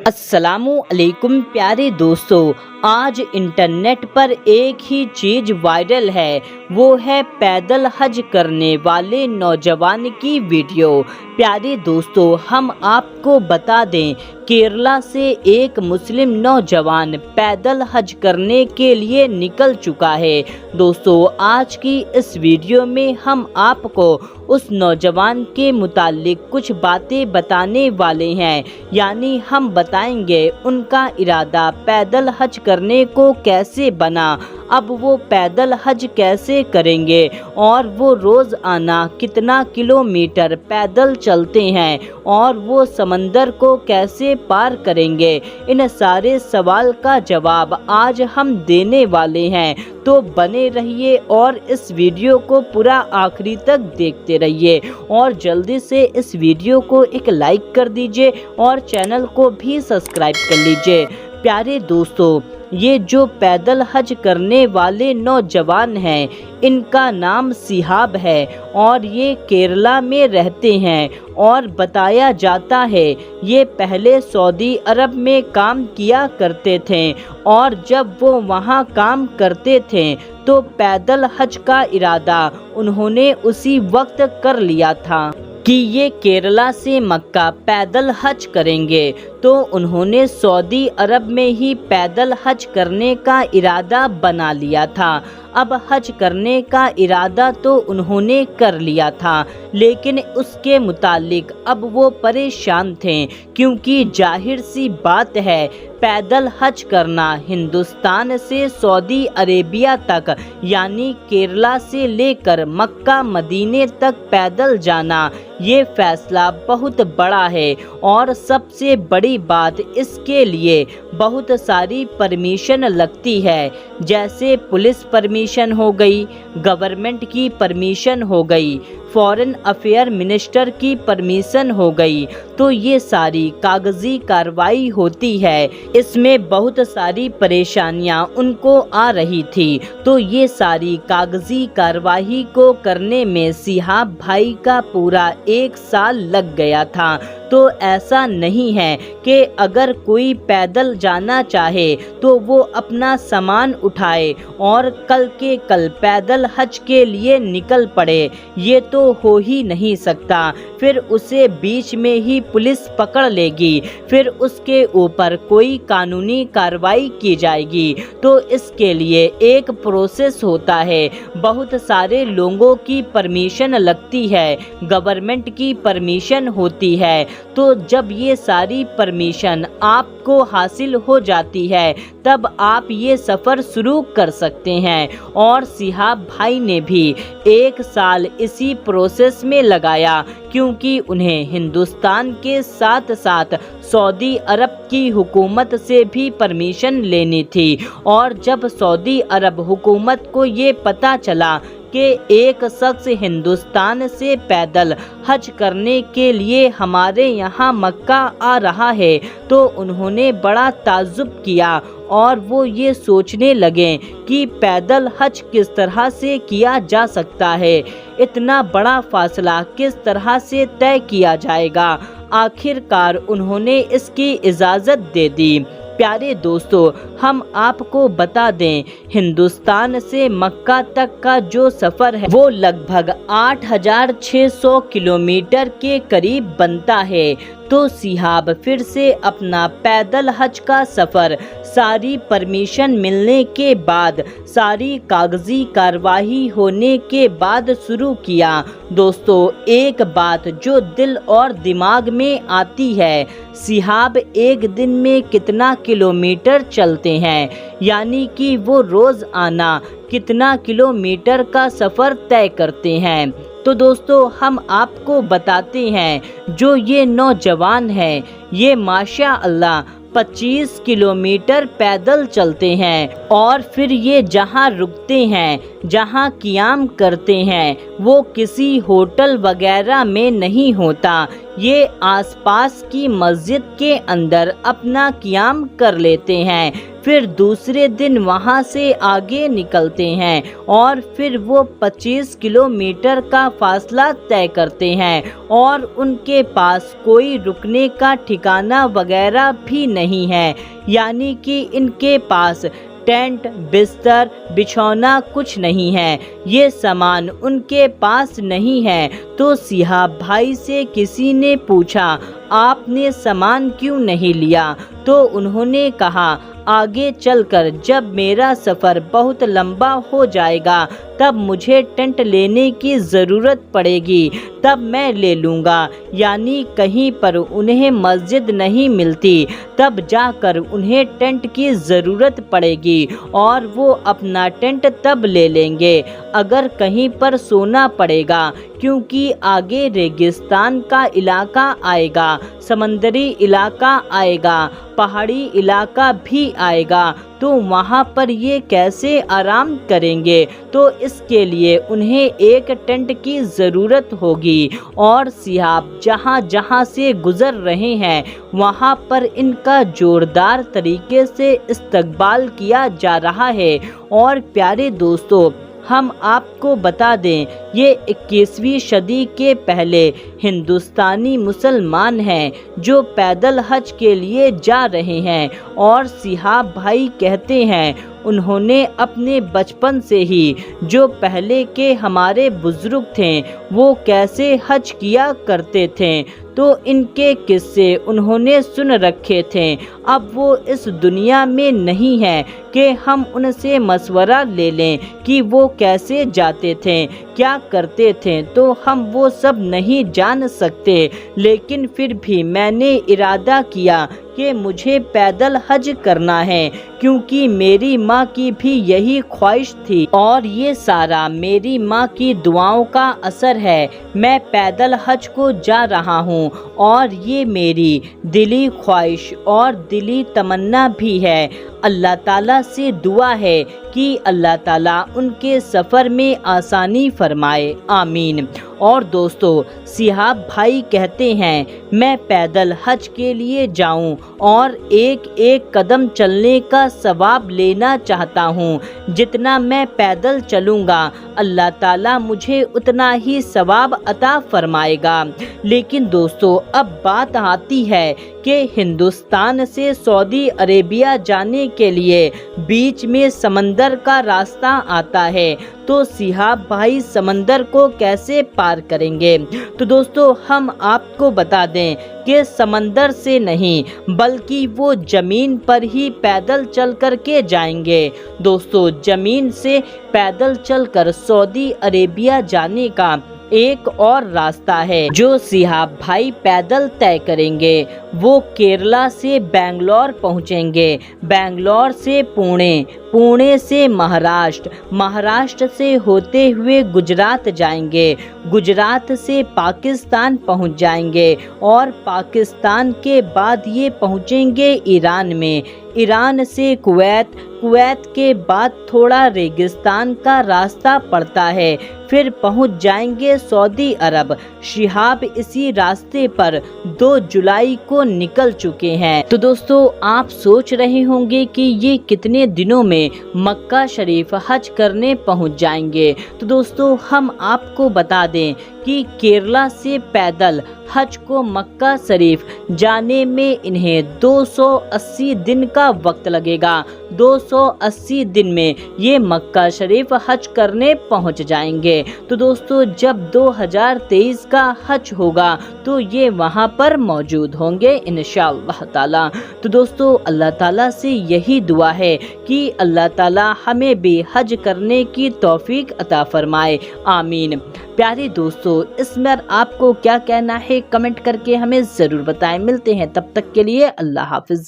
السلام علیکم پیارے دوستو، آج انٹرنیٹ پر ایک ہی چیز وائرل ہے، وہ ہے پیدل حج کرنے والے نوجوان کی ویڈیو۔ پیارے دوستو، ہم آپ کو بتا دیں، کیرلا سے ایک مسلم نوجوان پیدل حج کرنے کے لیے نکل چکا ہے۔ دوستو، آج کی اس ویڈیو میں ہم آپ کو اس نوجوان کے متعلق کچھ باتیں بتانے والے ہیں، یعنی ہم بتائیں گے ان کا ارادہ پیدل حج کرنے کو کیسے بنا، اب وہ پیدل حج کیسے کریں گے، اور وہ روزانہ کتنا کلومیٹر پیدل چلتے ہیں، اور وہ سمندر کو کیسے پار کریں گے۔ ان سارے سوال کا جواب آج ہم دینے والے ہیں، تو بنے رہیے اور اس ویڈیو کو پورا آخری تک دیکھتے رہیے، اور جلدی سے اس ویڈیو کو ایک لائک کر دیجئے اور چینل کو بھی سبسکرائب کر لیجئے۔ پیارے دوستو، یہ جو پیدل حج کرنے والے نوجوان ہیں، ان کا نام شہاب ہے اور یہ کیرلا میں رہتے ہیں، اور بتایا جاتا ہے یہ پہلے سعودی عرب میں کام کیا کرتے تھے، اور جب وہ وہاں کام کرتے تھے تو پیدل حج کا ارادہ انہوں نے اسی وقت کر لیا تھا کہ یہ کیرلا سے مکہ پیدل حج کریں گے، تو انہوں نے سعودی عرب میں ہی پیدل حج کرنے کا ارادہ بنا لیا تھا۔ اب حج کرنے کا ارادہ تو انہوں نے کر لیا تھا، لیکن اس کے متعلق اب وہ پریشان تھے، کیونکہ ظاہر سی بات ہے، پیدل حج کرنا ہندوستان سے سعودی عربیہ تک، یعنی کیرلا سے لے کر مکہ مدینے تک پیدل جانا، یہ فیصلہ بہت بڑا ہے، اور سب سے بڑی بات، اس کے لیے بہت ساری پرمیشن لگتی ہے، جیسے پولیس پرمیشن ہو گئی، گورنمنٹ کی پرمیشن ہو گئی، فورن افیئر منسٹر کی پرمیشن ہو گئی، تو یہ ساری کاغذی کارروائی ہوتی ہے۔ اس میں بہت ساری پریشانیاں ان کو آ رہی تھی، تو یہ ساری کاغذی کارروائی کو کرنے میں شہاب بھائی کا پورا 1 سال لگ گیا تھا۔ تو ایسا نہیں ہے کہ اگر کوئی پیدل جانا چاہے تو وہ اپنا سامان اٹھائے اور کل کے کل پیدل حج کے لیے نکل پڑے، یہ تو ہو ہی نہیں سکتا۔ پھر اسے بیچ میں ہی پولیس پکڑ لے گی، پھر اس کے اوپر کوئی قانونی کارروائی کی جائے گی، تو اس کے لیے ایک پروسیس ہوتا ہے، بہت سارے لوگوں کی پرمیشن لگتی ہے، گورنمنٹ کی پرمیشن ہوتی ہے۔ تو جب یہ ساری پرمیشن آپ کو حاصل ہو جاتی ہے، تب آپ یہ سفر شروع کر سکتے ہیں، اور شہاب بھائی نے بھی 1 سال اسی پروسیس میں لگایا، کیونکہ انہیں ہندوستان کے ساتھ ساتھ سعودی عرب کی حکومت سے بھی پرمیشن لینی تھی، اور جب سعودی عرب حکومت کو یہ پتہ چلا کہ ایک شخص ہندوستان سے پیدل حج کرنے کے لیے ہمارے یہاں مکہ آ رہا ہے، تو انہوں نے بڑا تعجب کیا، اور وہ یہ سوچنے لگے کہ پیدل حج کس طرح سے کیا جا سکتا ہے، اتنا بڑا فاصلہ کس طرح سے طے کیا جائے گا۔ آخر کار انہوں نے اس کی اجازت دے دی۔ پیارے دوستو، ہم آپ کو بتا دیں، ہندوستان سے مکہ تک کا جو سفر ہے وہ لگ بھگ 8600 کلومیٹر کے قریب بنتا ہے۔ تو شہاب پھر سے اپنا پیدل حج کا سفر ساری پرمیشن ملنے کے بعد، ساری کاغذی کارروائی ہونے کے بعد شروع کیا۔ دوستو، ایک بات جو دل اور دماغ میں آتی ہے، شہاب ایک دن میں کتنا کلومیٹر چلتے ہیں، یعنی کہ وہ روزانہ کتنا کلومیٹر کا سفر طے کرتے ہیں۔ تو دوستو، ہم آپ کو بتاتے ہیں، جو یہ نوجوان ہیں، یہ ماشاء اللہ 25 کلومیٹر پیدل چلتے ہیں، اور پھر یہ جہاں رکتے ہیں، جہاں قیام کرتے ہیں، وہ کسی ہوٹل وغیرہ میں نہیں ہوتا، یہ آس پاس کی مسجد کے اندر اپنا قیام کر لیتے ہیں۔ फिर दूसरे दिन वहाँ से आगे निकलते हैं और फिर वो 25 किलोमीटर का फासला तय करते हैं और उनके पास कोई रुकने का ठिकाना वगैरह भी नहीं है, यानी कि इनके पास टेंट, बिस्तर, बिछौना कुछ नहीं है, ये सामान उनके पास नहीं है। तो सिहाब भाई से किसी ने पूछा, आपने सामान क्यों नहीं लिया? तो उन्होंने कहा, आगे चलकर जब मेरा सफ़र बहुत लंबा हो जाएगा तब मुझे टेंट लेने की ज़रूरत पड़ेगी, तब मैं ले लूँगा। यानी कहीं पर उन्हें मस्जिद नहीं मिलती तब जाकर उन्हें टेंट की ज़रूरत पड़ेगी और वो अपना टेंट तब ले लेंगे अगर कहीं पर सोना पड़ेगा, क्योंकि आगे रेगिस्तान का इलाका आएगा, समंदरी इलाका आएगा, पहाड़ी इलाका भी आएगा, तो वहाँ पर ये कैसे आराम करेंगे? तो इसके लिए उन्हें एक टेंट की ज़रूरत होगी। और सिहाब जहाँ जहाँ से गुज़र रहे हैं वहाँ पर इनका जोरदार तरीके से इस्तकबाल किया जा रहा है। और प्यारे दोस्तों, हम आपको बता दें, ये 21वीं सदी के पहले हिंदुस्तानी मुसलमान हैं जो पैदल हज के लिए जा रहे हैं। और सिहाब भाई कहते हैं उन्होंने अपने बचपन से ही जो पहले के हमारे बुजुर्ग थे वो कैसे हज किया करते थे, तो इनके किस्से उन्होंने सुन रखे थे। अब वो इस दुनिया में नहीं है कि हम उनसे मशवरा ले लें कि वो कैसे जाते थे, क्या करते थे, तो हम वो सब नहीं जान सकते। लेकिन फिर भी मैंने इरादा किया कि मुझे पैदल हज करना है, क्योंकि मेरी माँ की भी यही ख्वाहिश थी और ये सारा मेरी माँ की दुआओं का असर है। मैं पैदल हज को जा रहा हूँ और ये मेरी दिली ख्वाहिश और दिली तमन्ना भी है। अल्लाह ताला से दुआ है कि अल्लाह ताला उनके सफ़र में आसानी फरमाए, आमीन। और दोस्तों, सिहाब भाई कहते हैं मैं पैदल हज के लिए जाऊं और एक एक कदम चलने का सवाब लेना चाहता हूं। जितना मैं पैदल चलूँगा अल्लाह ताला मुझे उतना ही सवाब अता फरमाएगा। लेकिन दोस्तों, अब बात आती है कि हिंदुस्तान से सऊदी अरेबिया जाने के लिए बीच में समंदर का रास्ता आता है, तो सिहाब भाई समंदर को कैसे पार करेंगे? तो दोस्तों, हम आपको बता दें कि समंदर से नहीं बल्कि वो ज़मीन पर ही पैदल चल कर के जाएंगे। दोस्तों, ज़मीन से पैदल चलकर सऊदी अरेबिया जाने का एक और रास्ता है जो सिहाब भाई पैदल तय करेंगे। वो केरला से बेंगलोर पहुंचेंगे, बेंगलोर से पुणे, पुणे से महाराष्ट्र, महाराष्ट्र से होते हुए गुजरात जाएंगे, गुजरात से पाकिस्तान पहुंच जाएंगे और पाकिस्तान के बाद ये पहुंचेंगे ईरान में, ईरान से कुवैत, कुवैत के बाद थोड़ा रेगिस्तान का रास्ता पड़ता है, फिर पहुंच जाएंगे सऊदी अरब। शिहाब इसी रास्ते पर 2 जुलाई को निकल चुके हैं। तो दोस्तों, आप सोच रहे होंगे कि ये कितने दिनों में मक्का शरीफ हज करने पहुंच जाएंगे। तो दोस्तों, हम आपको बता दें कि केरला से पैदल हज को मक्का शरीफ जाने में इन्हें 280 दिन का वक्त लगेगा। 280 दिन में ये मक्का शरीफ हज करने पहुंच जाएंगे। तो दोस्तों, जब 2023 का हज होगा तो ये वहां पर मौजूद होंगे इंशाअल्लाह ताला। तो दोस्तों, अल्लाह ताला से यही दुआ है कि अल्लाह ताला हमें भी हज करने की तौफीक अता फरमाए, आमीन। प्यारे दोस्तों, इसमें आपको क्या कहना है कमेंट करके हमें ज़रूर बताएं। मिलते हैं तब तक के लिए, अल्लाह हाफिज़।